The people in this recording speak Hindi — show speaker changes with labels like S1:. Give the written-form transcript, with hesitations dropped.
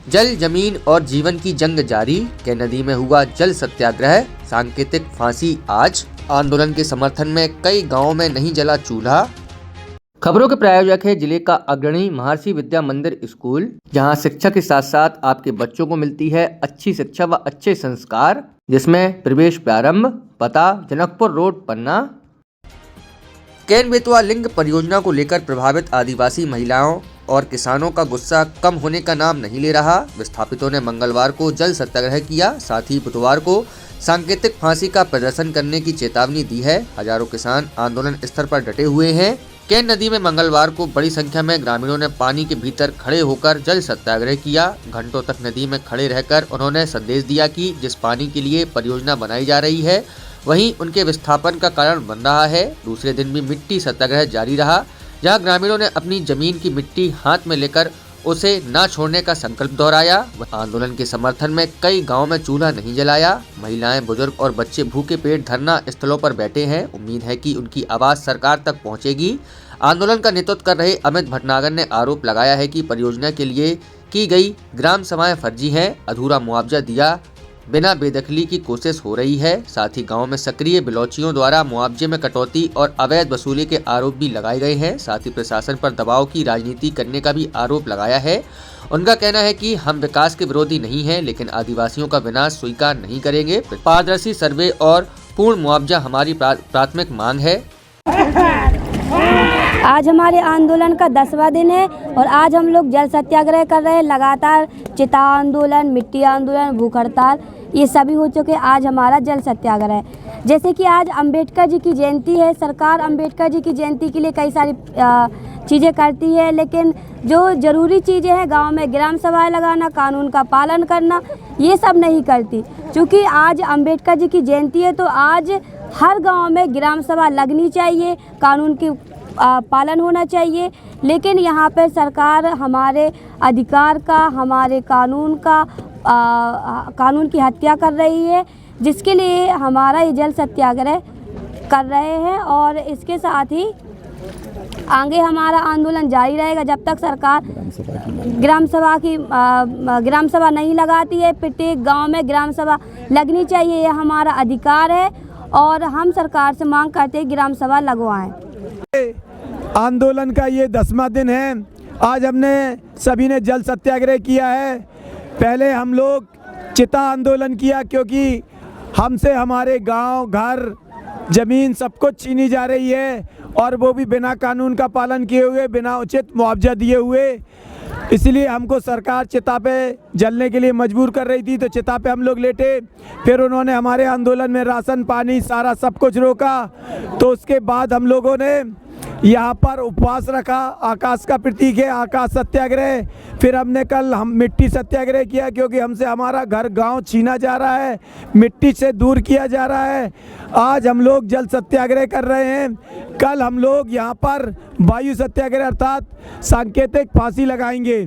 S1: जल, जमीन और जीवन की जंग जारी, के नदी में हुआ जल सत्याग्रह, सांकेतिक फांसी आज। आंदोलन के समर्थन में कई गांवों में नहीं जला चूल्हा। खबरों के प्रायोजक है जिले का अग्रणी महर्षि विद्या मंदिर स्कूल, जहां शिक्षा के साथ साथ आपके बच्चों को मिलती है अच्छी शिक्षा व अच्छे संस्कार, जिसमें प्रवेश प्रारंभ। पता जनकपुर रोड, पन्ना। केन बेतवा लिंग परियोजना को लेकर प्रभावित आदिवासी महिलाओं और किसानों का गुस्सा कम होने का नाम नहीं ले रहा। विस्थापितों ने मंगलवार को जल सत्याग्रह किया, साथ ही बुधवार को सांकेतिक फांसी का प्रदर्शन करने की चेतावनी दी है। हजारों किसान आंदोलन स्थल पर डटे हुए हैं। केन नदी में मंगलवार को बड़ी संख्या में ग्रामीणों ने पानी के भीतर खड़े होकर जल सत्याग्रह किया। घंटों तक नदी में खड़े रहकर उन्होंने संदेश दिया कि जिस पानी के लिए परियोजना बनाई जा रही है वहीं उनके विस्थापन का कारण बन रहा है। दूसरे दिन भी मिट्टी सत्याग्रह जारी रहा, जहां ग्रामीणों ने अपनी जमीन की मिट्टी हाथ में लेकर उसे न छोड़ने का संकल्प दोहराया। आंदोलन के समर्थन में कई गांवों में चूल्हा नहीं जलाया। महिलाएं, बुजुर्ग और बच्चे भूखे पेट धरना स्थलों पर बैठे हैं। उम्मीद है कि उनकी आवाज सरकार तक पहुंचेगी। आंदोलन का नेतृत्व कर रहे अमित भटनागर ने आरोप लगाया है कि परियोजना के लिए की गई ग्राम सभाएं फर्जी हैं, अधूरा मुआवजा दिया बिना बेदखली की कोशिश हो रही है। साथ ही गांव में सक्रिय बिलौचियों द्वारा मुआवजे में कटौती और अवैध वसूली के आरोप भी लगाए गए हैं। साथ ही प्रशासन पर दबाव की राजनीति करने का भी आरोप लगाया है। उनका कहना है कि हम विकास के विरोधी नहीं हैं, लेकिन आदिवासियों का विनाश स्वीकार नहीं करेंगे। पारदर्शी सर्वे और पूर्ण मुआवजा हमारी प्राथमिक मांग है।
S2: आज हमारे आंदोलन का 10वां दिन है और आज हम लोग जल सत्याग्रह कर रहे हैं। लगातार चिता आंदोलन, मिट्टी आंदोलन, भूख हड़ताल ये सभी हो चुके। आज हमारा जल सत्याग्रह है। जैसे कि आज अंबेडकर जी की जयंती है। सरकार अंबेडकर जी की जयंती के लिए कई सारी चीज़ें करती है, लेकिन जो ज़रूरी चीज़ें हैं गांव में ग्राम सभाएं लगाना, कानून का पालन करना, ये सब नहीं करती। क्योंकि आज अंबेडकर जी की जयंती है तो आज हर गाँव में ग्राम सभा लगनी चाहिए, कानून की पालन होना चाहिए। लेकिन यहाँ पर सरकार हमारे अधिकार का, हमारे कानून की हत्या कर रही है, जिसके लिए हमारा ये जल सत्याग्रह कर रहे हैं। और इसके साथ ही आगे हमारा आंदोलन जारी रहेगा जब तक सरकार ग्राम सभा नहीं लगाती है। प्रत्येक गांव में ग्राम सभा लगनी चाहिए, यह हमारा अधिकार है और हम सरकार से मांग करते हैं ग्राम सभा लगवाएं।
S3: आंदोलन का ये 10वां दिन है। आज हमने सभी ने जल सत्याग्रह किया है। पहले हम लोग चिता आंदोलन किया क्योंकि हमसे हमारे गांव, घर, ज़मीन सब कुछ छीनी जा रही है और वो भी बिना कानून का पालन किए हुए, बिना उचित मुआवजा दिए हुए। इसलिए हमको सरकार चिता पे जलने के लिए मजबूर कर रही थी, तो चिता पे हम लोग लेटे। फिर उन्होंने हमारे आंदोलन में राशन पानी सारा सब कुछ रोका। तो उसके बाद हम लोगों ने यहाँ पर उपवास रखा। आकाश का प्रतीक है आकाश सत्याग्रह। फिर हमने कल मिट्टी सत्याग्रह किया क्योंकि हमसे हमारा घर गांव छीना जा रहा है, मिट्टी से दूर किया जा रहा है। आज हम लोग जल सत्याग्रह कर रहे हैं। कल हम लोग यहाँ पर वायु सत्याग्रह अर्थात सांकेतिक फांसी लगाएंगे।